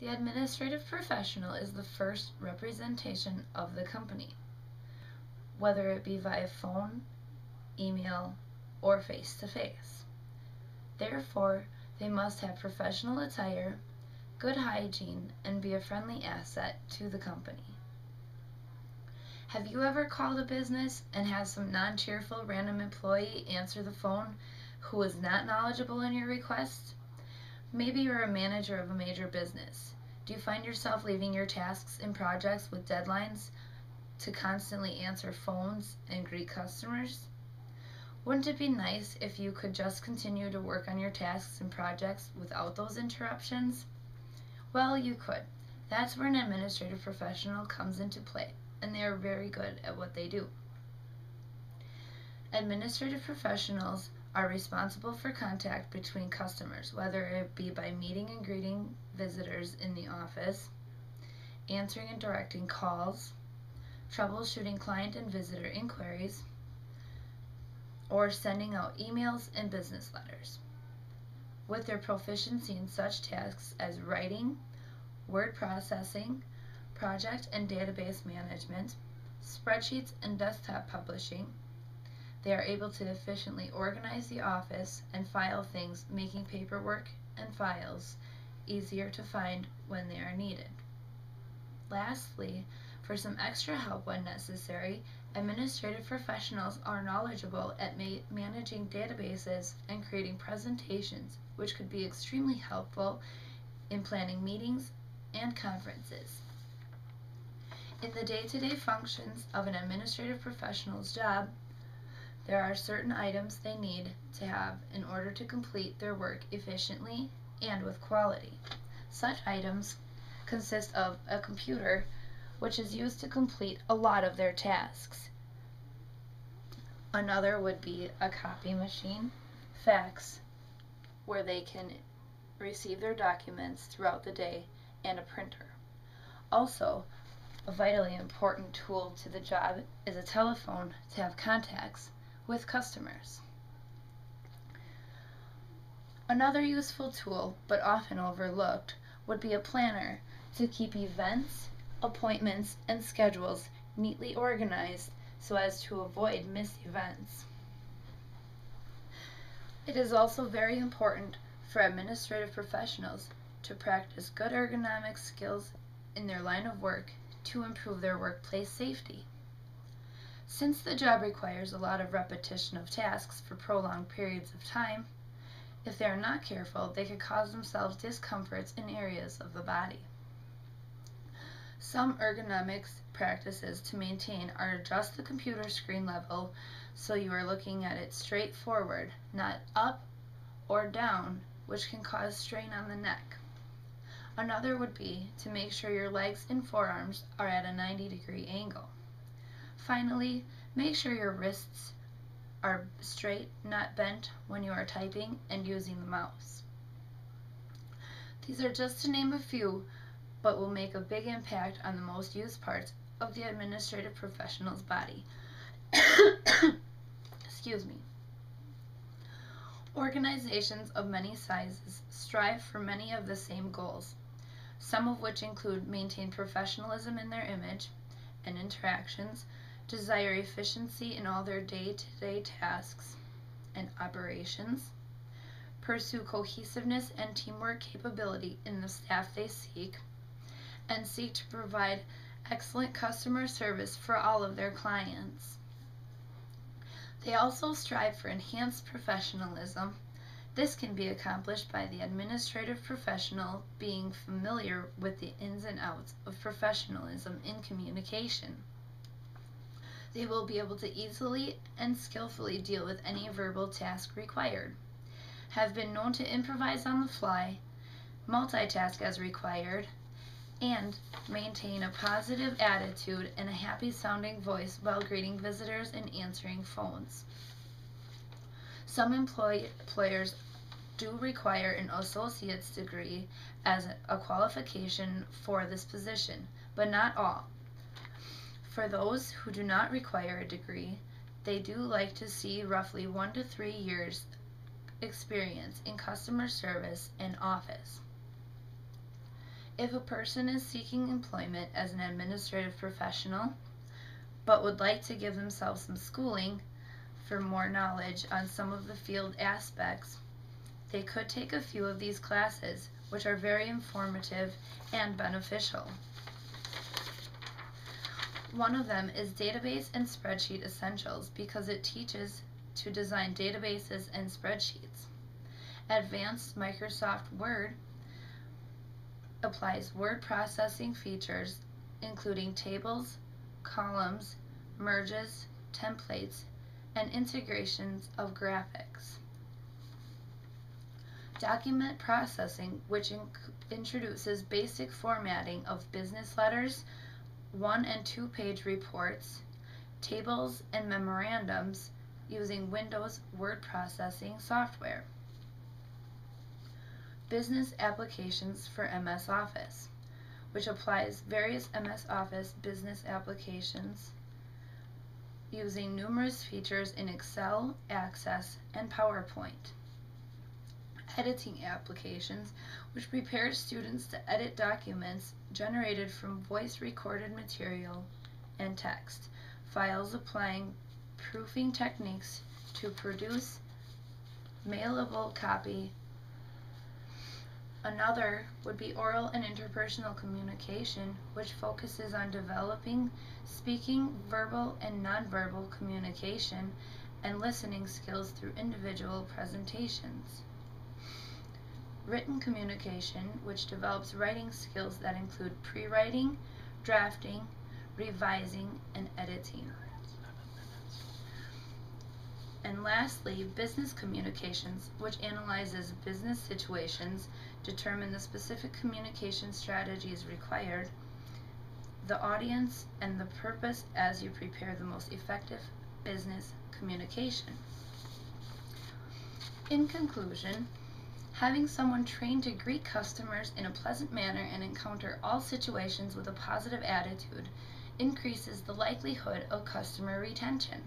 The administrative professional is the first representation of the company, whether it be via phone, email, or face-to-face. Therefore, they must have professional attire, good hygiene, and be a friendly asset to the company. Have you ever called a business and had some non-cheerful random employee answer the phone who was not knowledgeable in your request? Maybe you're a manager of a major business. Do you find yourself leaving your tasks and projects with deadlines to constantly answer phones and greet customers? Wouldn't it be nice if you could just continue to work on your tasks and projects without those interruptions? Well, you could. That's where an administrative professional comes into play, and they are very good at what they do. Administrative professionals are responsible for contact between customers, whether it be by meeting and greeting visitors in the office, answering and directing calls, troubleshooting client and visitor inquiries, or sending out emails and business letters. With their proficiency in such tasks as writing, word processing, project and database management, spreadsheets and desktop publishing, they are able to efficiently organize the office and file things, making paperwork and files easier to find when they are needed. Lastly, for some extra help when necessary, administrative professionals are knowledgeable at managing databases and creating presentations, which could be extremely helpful in planning meetings and conferences. In the day-to-day functions of an administrative professional's job, there are certain items they need to have in order to complete their work efficiently and with quality. Such items consist of a computer, which is used to complete a lot of their tasks. Another would be a copy machine, fax, where they can receive their documents throughout the day, and a printer. Also, a vitally important tool to the job is a telephone to have contacts with customers. Another useful tool, but often overlooked, would be a planner to keep events, appointments, and schedules neatly organized so as to avoid missed events. It is also very important for administrative professionals to practice good ergonomic skills in their line of work to improve their workplace safety. Since the job requires a lot of repetition of tasks for prolonged periods of time, if they are not careful, they could cause themselves discomforts in areas of the body. Some ergonomics practices to maintain are adjust the computer screen level so you are looking at it straight forward, not up or down, which can cause strain on the neck. Another would be to make sure your legs and forearms are at a 90-degree angle. Finally, make sure your wrists are straight, not bent when you are typing and using the mouse. These are just to name a few, but will make a big impact on the most used parts of the administrative professional's body. Excuse me. Organizations of many sizes strive for many of the same goals, some of which include maintain professionalism in their image and interactions, desire efficiency in all their day-to-day tasks and operations, pursue cohesiveness and teamwork capability in the staff they seek, and seek to provide excellent customer service for all of their clients. They also strive for enhanced professionalism. This can be accomplished by the administrative professional being familiar with the ins and outs of professionalism in communication. They will be able to easily and skillfully deal with any verbal task required, have been known to improvise on the fly, multitask as required, and maintain a positive attitude and a happy-sounding voice while greeting visitors and answering phones. Some employers do require an associate's degree as a qualification for this position, but not all. For those who do not require a degree, they do like to see roughly 1 to 3 years experience in customer service and office. If a person is seeking employment as an administrative professional, but would like to give themselves some schooling for more knowledge on some of the field aspects, they could take a few of these classes, which are very informative and beneficial. One of them is Database and Spreadsheet Essentials because it teaches to design databases and spreadsheets. Advanced Microsoft Word applies word processing features including tables, columns, merges, templates, and integrations of graphics. Document processing, which introduces basic formatting of business letters, 1- and 2-page reports, tables, and memorandums using Windows word processing software. Business applications for MS Office, which applies various MS Office business applications using numerous features in Excel, Access, and PowerPoint. Editing applications, which prepares students to edit documents generated from voice-recorded material and text, files applying proofing techniques to produce mailable copy. Another would be oral and interpersonal communication, which focuses on developing speaking, verbal, and nonverbal communication and listening skills through individual presentations. Written communication, which develops writing skills that include pre-writing, drafting, revising, and editing. And lastly, business communications, which analyzes business situations, determine the specific communication strategies required, the audience, and the purpose as you prepare the most effective business communication. In conclusion, having someone trained to greet customers in a pleasant manner and encounter all situations with a positive attitude increases the likelihood of customer retention.